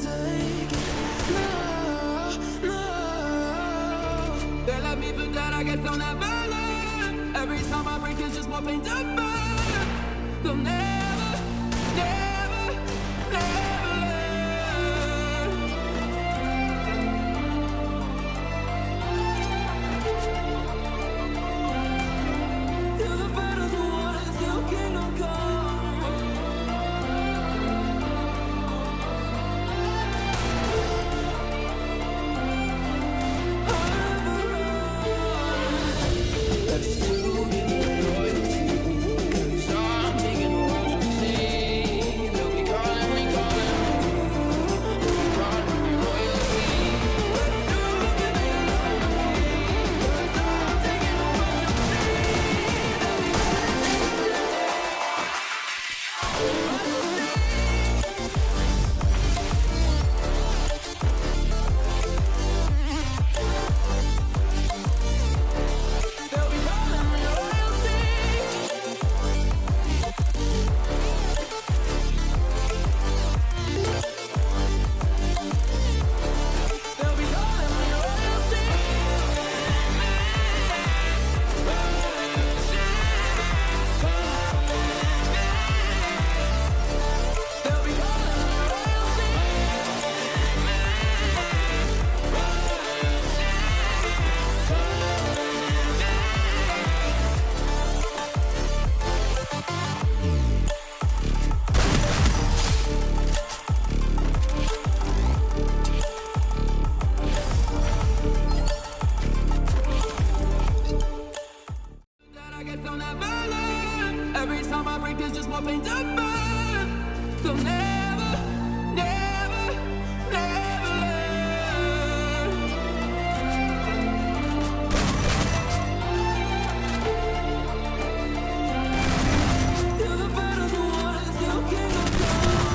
take it. No, no. They let me put that, I guess they'll never learn. Every time I break, there's just more pain to burn. They'll never, never, never learn. Till the battle's won, still kingdom come. Every time I break, there's just more pain to burn. They'll never, never, never learn. Till the battle's won, still kingdom come.